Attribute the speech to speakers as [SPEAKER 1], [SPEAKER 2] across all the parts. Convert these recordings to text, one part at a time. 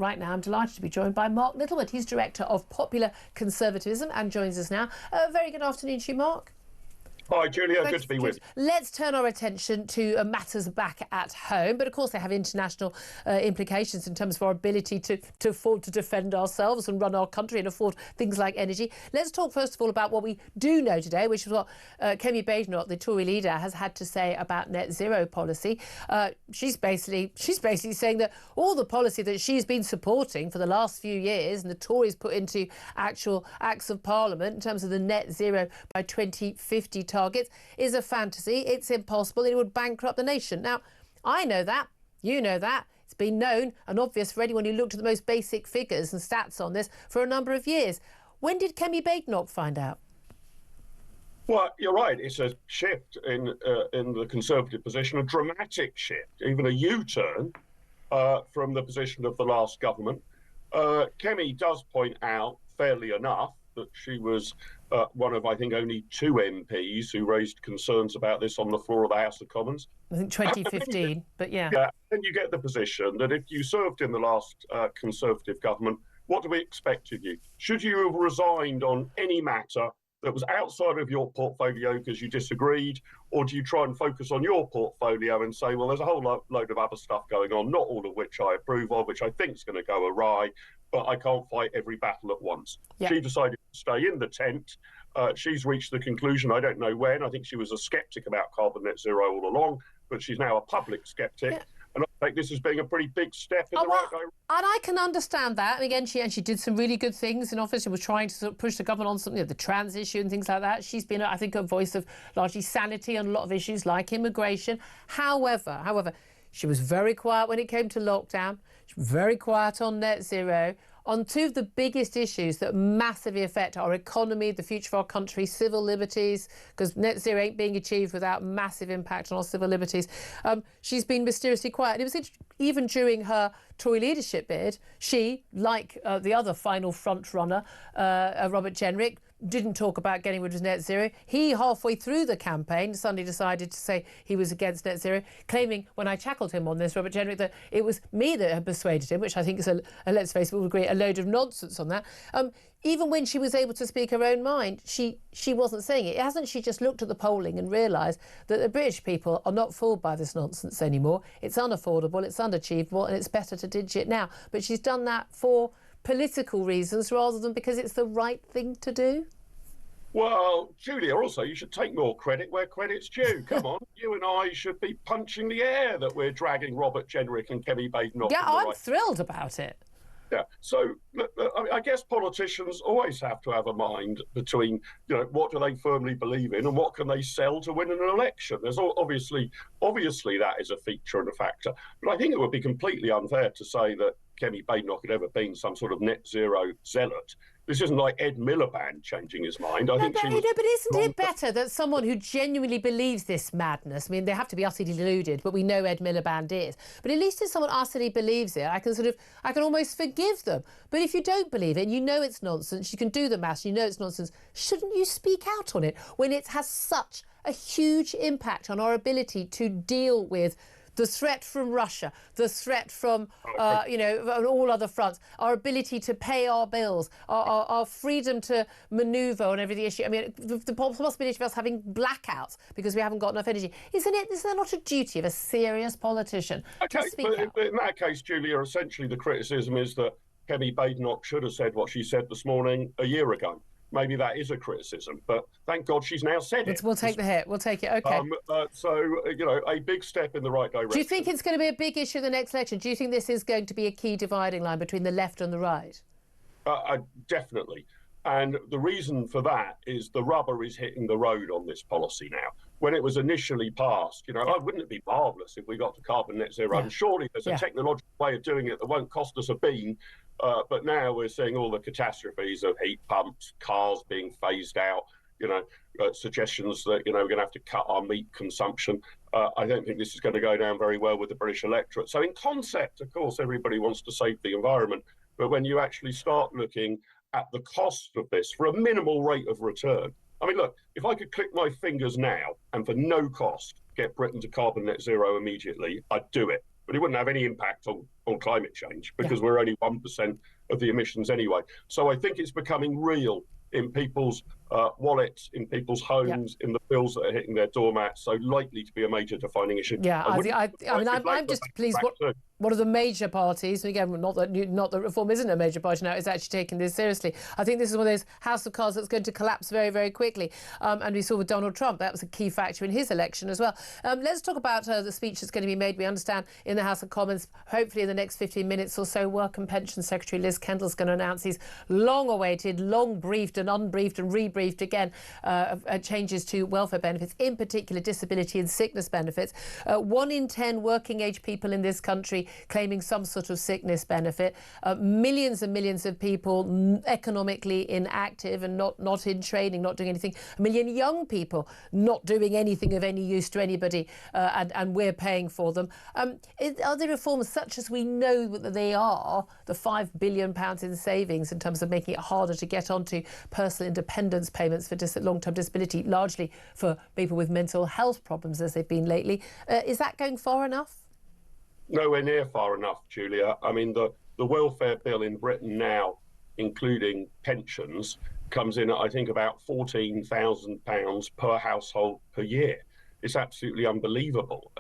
[SPEAKER 1] right now I'm delighted to be joined by Mark Littlewood. He's Director of Popular Conservatism and joins us now. Very good afternoon to you, Mark.
[SPEAKER 2] Hi, Julia. Good to be with you.
[SPEAKER 1] Let's turn our attention to matters back at home. But, of course, they have international implications in terms of our ability to afford to defend ourselves and run our country and afford things like energy. Let's talk, first of all, about what we do know today, which is what Kemi Badenoch, the Tory leader, has had to say about net zero policy. She's basically saying that all the policy that she's been supporting for the last few years and the Tories put into actual acts of parliament in terms of the net zero by 2050 targets is a fantasy. It's impossible. It would bankrupt the nation. Now, I know that. You know that. It's been known and obvious for anyone who looked at the most basic figures and stats on this for a number of years. When did Kemi Badenoch find out?
[SPEAKER 2] Well, you're right. It's a shift in the Conservative position, a dramatic shift, even a U-turn from the position of the last government. Kemi does point out, fairly enough, that she was one of, I think, only 2 MPs who raised concerns about this on the floor of the House of Commons.
[SPEAKER 1] I think 2015, but yeah.
[SPEAKER 2] Yeah, then you get the position that if you served in the last Conservative government, what do we expect of you? Should you have resigned on any matter that was outside of your portfolio because you disagreed, or do you try and focus on your portfolio and say, well, there's a whole load of other stuff going on, not all of which I approve of, which I think is going to go awry, but I can't fight every battle at once. Yeah. She decided to stay in the tent. She's reached the conclusion, I don't know when, I think she was a sceptic about carbon net zero all along, but she's now a public sceptic. Yeah. And I think this is being a pretty big step in the right direction.
[SPEAKER 1] And I can understand that. And again, she did some really good things in office. She was trying to sort of push the government on something, the trans issue and things like that. She's been, I think, a voice of largely sanity on a lot of issues like immigration. However, she was very quiet when it came to lockdown. She was very quiet on net zero. On 2 of the biggest issues that massively affect our economy, the future of our country, civil liberties, because net zero ain't being achieved without massive impact on our civil liberties. She's been mysteriously quiet. And it was even during her Tory leadership bid, she, like the other final front runner, Robert Jenrick, didn't talk about getting rid of net zero. He, halfway through the campaign, suddenly decided to say he was against net zero, claiming, when I tackled him on this, Robert Jenrick, that it was me that had persuaded him, which I think is, let's face it, we'll agree, a load of nonsense on that. Even when she was able to speak her own mind, she wasn't saying it. Hasn't she just looked at the polling and realised that the British people are not fooled by this nonsense anymore? It's unaffordable, it's unachievable, and it's better to ditch it now. But she's done that for political reasons rather than because it's the right thing to do?
[SPEAKER 2] Well, Julia, also, you should take more credit where credit's due. Come on, you and I should be punching the air that we're dragging Robert Jenrick and Kemi Badenoch.
[SPEAKER 1] Yeah, I'm thrilled about it.
[SPEAKER 2] Yeah, so I guess politicians always have to have a mind between, what do they firmly believe in and what can they sell to win an election. There's obviously that is a feature and a factor. But I think it would be completely unfair to say that Kemi Badenoch had ever been some sort of net zero zealot. This isn't like Ed Miliband changing his mind. I think she was...
[SPEAKER 1] but isn't it better that someone who genuinely believes this madness, I mean, they have to be utterly deluded, but we know Ed Miliband is, but at least if someone utterly believes it, I can almost forgive them. But if you don't believe it and you know it's nonsense, you can do the maths, you know it's nonsense, shouldn't you speak out on it when it has such a huge impact on our ability to deal with the threat from Russia, the threat from, on all other fronts, our ability to pay our bills, our freedom to manoeuvre on every issue. I mean, the possibility of us having blackouts because we haven't got enough energy. Is there not a duty of a serious politician to speak out?
[SPEAKER 2] In that case, Julia, essentially the criticism is that Kemi Badenoch should have said what she said this morning a year ago. Maybe that is a criticism, but thank God she's now said it.
[SPEAKER 1] We'll take the hit. We'll take it. OK.
[SPEAKER 2] A big step in the right direction.
[SPEAKER 1] Do you think it's going to be a big issue in the next election? Do you think this is going to be a key dividing line between the left and the right?
[SPEAKER 2] Definitely. And the reason for that is the rubber is hitting the road on this policy now. When it was initially passed, wouldn't it be marvellous if we got to carbon net zero? Yeah. And surely there's a technological way of doing it that won't cost us a bean. But now we're seeing all the catastrophes of heat pumps, cars being phased out, suggestions that, we're going to have to cut our meat consumption. I don't think this is going to go down very well with the British electorate. So in concept, of course, everybody wants to save the environment. But when you actually start looking at the cost of this for a minimal rate of return, I mean, look, if I could click my fingers now and for no cost get Britain to carbon net zero immediately, I'd do it. but it wouldn't have any impact on climate change because we're only 1% of the emissions anyway. So I think it's becoming real in people's wallets, in people's homes, in the bills that are hitting their doormats, so likely to be a major defining issue.
[SPEAKER 1] Yeah, I'm just pleased one of the major parties, and again, not that Reform isn't a major party now, is actually taking this seriously. I think this is one of those house of cards that's going to collapse very, very quickly. And we saw with Donald Trump, that was a key factor in his election as well. Let's talk about the speech that's going to be made, we understand, in the House of Commons, hopefully in the next 15 minutes or so. Work and Pension Secretary Liz Kendall's going to announce these long-awaited, long-briefed and unbriefed and rebriefed again changes to welfare benefits, in particular disability and sickness benefits. 1 in 10 working-age people in this country claiming some sort of sickness benefit. Millions and millions of people economically inactive and not in training, not doing anything. 1 million young people not doing anything of any use to anybody, and we're paying for them. Are there reforms such as we know that they are, the £5 billion in savings in terms of making it harder to get onto personal independence payments for long-term disability, largely for people with mental health problems as they've been lately? Is that going far enough?
[SPEAKER 2] Nowhere near far enough, Julia. I mean, the welfare bill in Britain now, including pensions, comes in at, I think, about £14,000 per household per year. It's absolutely unbelievable.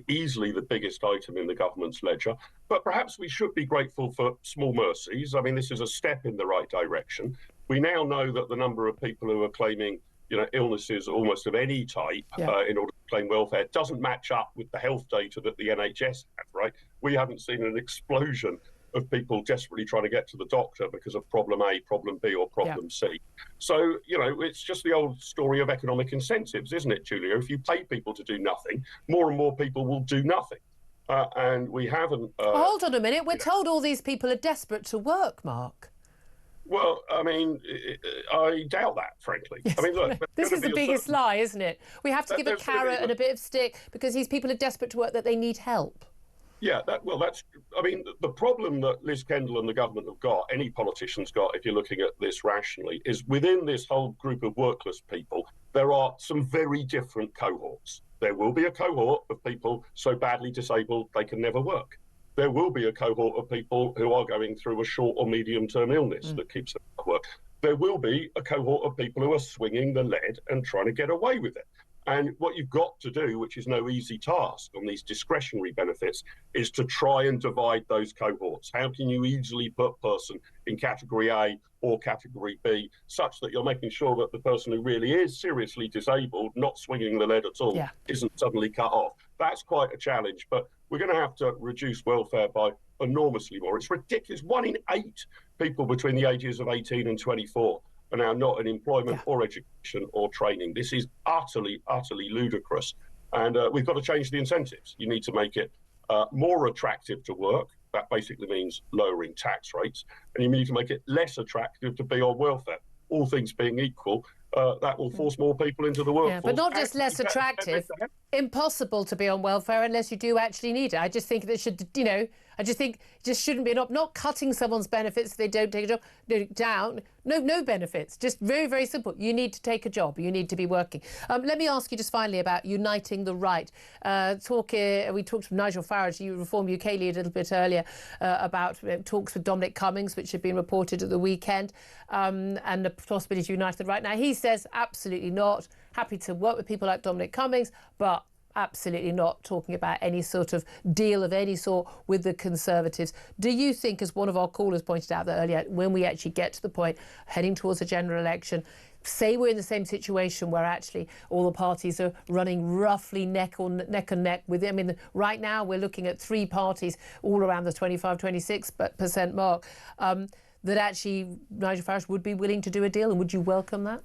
[SPEAKER 2] Easily the biggest item in the government's ledger. But perhaps we should be grateful for small mercies. I mean, this is a step in the right direction. We now know that the number of people who are claiming illnesses almost of any type in order to claim welfare doesn't match up with the health data that the NHS have, right? We haven't seen an explosion of people desperately trying to get to the doctor because of problem A, problem B, or problem C. So, it's just the old story of economic incentives, isn't it, Julia? If you pay people to do nothing, more and more people will do nothing. And we haven't...
[SPEAKER 1] Hold on a minute. We're told all these people are desperate to work, Mark.
[SPEAKER 2] Well, I mean, I doubt that, frankly.
[SPEAKER 1] Yes.
[SPEAKER 2] I mean, look,
[SPEAKER 1] this is the biggest lie, isn't it? We have to give a carrot and a bit of stick because these people are desperate to work, that they need help.
[SPEAKER 2] Yeah, the problem that Liz Kendall and the government have got, any politician's got, if you're looking at this rationally, is within this whole group of workless people, there are some very different cohorts. There will be a cohort of people so badly disabled they can never work. There will be a cohort of people who are going through a short or medium-term illness that keeps them at work. There will be a cohort of people who are swinging the lead and trying to get away with it. And what you've got to do, which is no easy task on these discretionary benefits, is to try and divide those cohorts. How can you easily put a person in category A or category B, such that you're making sure that the person who really is seriously disabled, not swinging the lead at all, isn't suddenly cut off? That's quite a challenge, but we're going to have to reduce welfare by enormously more. It's ridiculous. 1 in 8 people between the ages of 18 and 24 are now not in employment or education or training. This is utterly, utterly ludicrous. And we've got to change the incentives. You need to make it more attractive to work. That basically means lowering tax rates. And you need to make it less attractive to be on welfare. All things being equal, that will force more people into the workforce.
[SPEAKER 1] Yeah, but not just less attractive, impossible to be on welfare unless you do actually need it. I just think that should, I just think it just shouldn't be not cutting someone's benefits if they don't take a job, down. No benefits. Just very, very simple. You need to take a job. You need to be working. Let me ask you just finally about uniting the right. We talked to Nigel Farage, Reform UK leader, a little bit earlier, about talks with Dominic Cummings, which had been reported at the weekend, and the possibility to unite the right. Now, he says absolutely not. Happy to work with people like Dominic Cummings, but absolutely not talking about any sort of deal of any sort with the Conservatives. Do you think, as one of our callers pointed out that earlier, when we actually get to the point heading towards a general election, say we're in the same situation where actually all the parties are running roughly neck and neck with it? I mean, right now we're looking at 3 parties all around the 25-26% mark, that actually Nigel Farage would be willing to do a deal, and would you welcome that?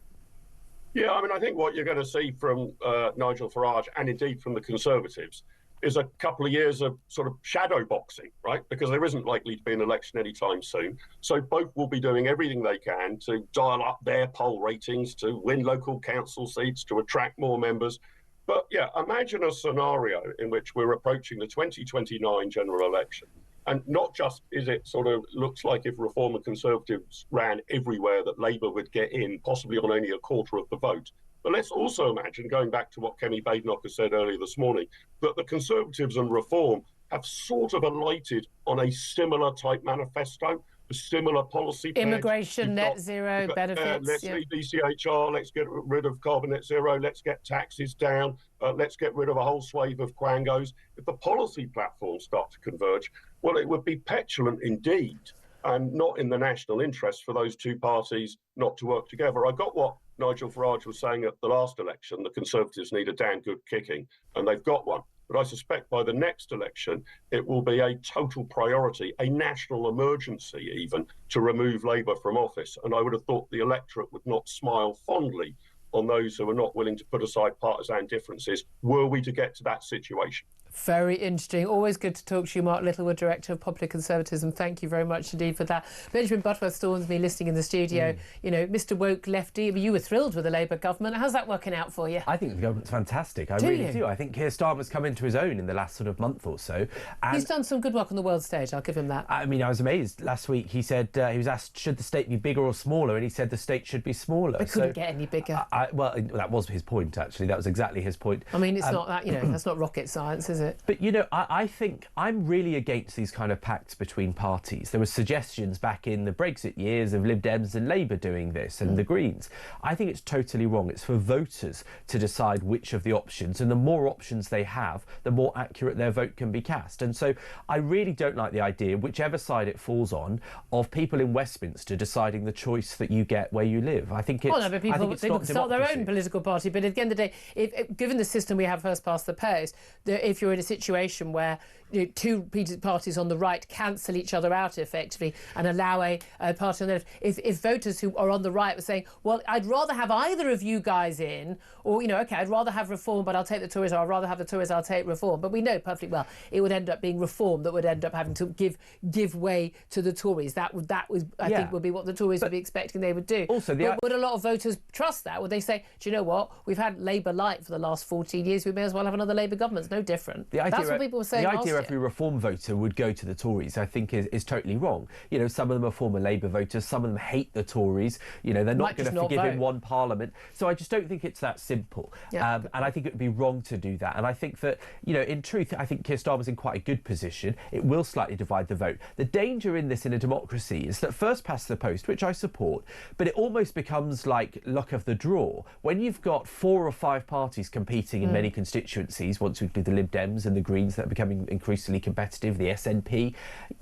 [SPEAKER 2] Yeah, I mean, I think what you're going to see from Nigel Farage, and indeed from the Conservatives, is a couple of years of sort of shadow boxing, right? Because there isn't likely to be an election anytime soon. So both will be doing everything they can to dial up their poll ratings, to win local council seats, to attract more members. But yeah, imagine a scenario in which we're approaching the 2029 general election. And not just is it sort of looks like if Reform and Conservatives ran everywhere that Labour would get in, possibly on only a quarter of the vote. But let's also imagine, going back to what Kemi Badenoch has said earlier this morning, that the Conservatives and Reform have sort of alighted on a similar type manifesto, a similar policy.
[SPEAKER 1] Immigration, net zero, benefits.
[SPEAKER 2] Let's leave ECHR, let's get rid of carbon net zero, let's get taxes down, let's get rid of a whole swathe of quangos. If the policy platforms start to converge, well, it would be petulant indeed, and not in the national interest for those two parties not to work together. I got what Nigel Farage was saying at the last election: the Conservatives need a damn good kicking, and they've got one. But I suspect by the next election, it will be a total priority, a national emergency even, to remove Labour from office. And I would have thought the electorate would not smile fondly on those who are not willing to put aside partisan differences, were we to get to that situation.
[SPEAKER 1] Very interesting. Always good to talk to you, Mark Littlewood, Director of Popular Conservatism. Thank you very much indeed for that. Benjamin Butterworth-Stormsby listening in the studio. You know, Mr Woke Lefty, you were thrilled with the Labour government. How's that working out for you?
[SPEAKER 3] I think the government's fantastic. I really do. I think Keir Starmer's come into his own in the last sort of month or so. And
[SPEAKER 1] he's done some good work on the world stage, I'll give him that.
[SPEAKER 3] I mean, I was amazed. Last week he said, he was asked, should the state be bigger or smaller? And he said the state should be smaller.
[SPEAKER 1] It couldn't get any bigger.
[SPEAKER 3] Well, that was his point, actually. That was exactly his point.
[SPEAKER 1] I mean, it's not that, you know, that's not rocket science, is it?
[SPEAKER 3] But, you know, I think I'm really against these kind of pacts between parties. There were suggestions back in the Brexit years of Lib Dems and Labour doing this, and the Greens. I think it's totally wrong. It's for voters to decide which of the options, and the more options they have, the more accurate their vote can be cast. And so I really don't like the idea, whichever side it falls on, of people in Westminster deciding the choice that you get where you live. I think it's,
[SPEAKER 1] well, no, but people can start their own political party. But at the end of the day, given the system we have first past the post, if you're in a situation where two parties on the right cancel each other out effectively and allow a party on the left, if voters who are on the right were saying, well, I'd rather have either of you guys in, or, you know, OK, I'd rather have reform, but I'll take the Tories, or I'd rather have the Tories, I'll take reform. But we know perfectly well it would end up being reform that would end up having to give way to the Tories. That was I think would be what the Tories would be expecting they would do.
[SPEAKER 3] Also,
[SPEAKER 1] but would a lot of voters trust that? Would they say, do you know what? We've had Labour light for the last 14 years. We may as well have another Labour government. It's no different. That's what people were saying last year.
[SPEAKER 3] Every reform voter would go to the Tories, I think, is totally wrong. You know, some of them are former Labour voters, some of them hate the Tories. You know, they're not going to forgive him one parliament. So I just don't think it's that simple. And I think it would be wrong to do that. And I think that, you know, in truth, I think Keir Starmer's in quite a good position. It will slightly divide the vote. The danger in this in a democracy is that first past the post, which I support, but it almost becomes like luck of the draw. When you've got 4 or 5 parties competing in many constituencies, once we do the Lib Dems and the Greens that are becoming increasingly competitive, the SNP,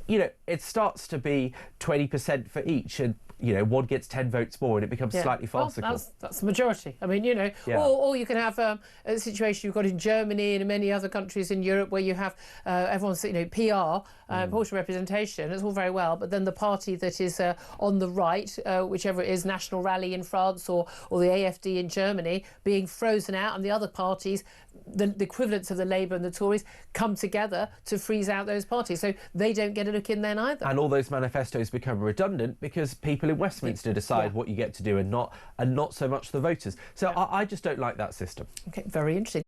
[SPEAKER 3] you know, it starts to be 20% for each, and you know, one gets 10 votes more and it becomes slightly farcical. Well,
[SPEAKER 1] that's the majority. I mean, you know, or you can have a situation you've got in Germany and in many other countries in Europe where you have everyone's, you know, PR, proportional representation. It's all very well, but then the party that is on the right, whichever it is, National Rally in France or the AfD in Germany, being frozen out, and the other parties, the equivalents of the Labour and the Tories, come together to freeze out those parties. So they don't get a look in then either.
[SPEAKER 3] And all those manifestos become redundant because people in Westminster decide what you get to do and not so much the voters. So I just don't like that system.
[SPEAKER 1] OK, very interesting.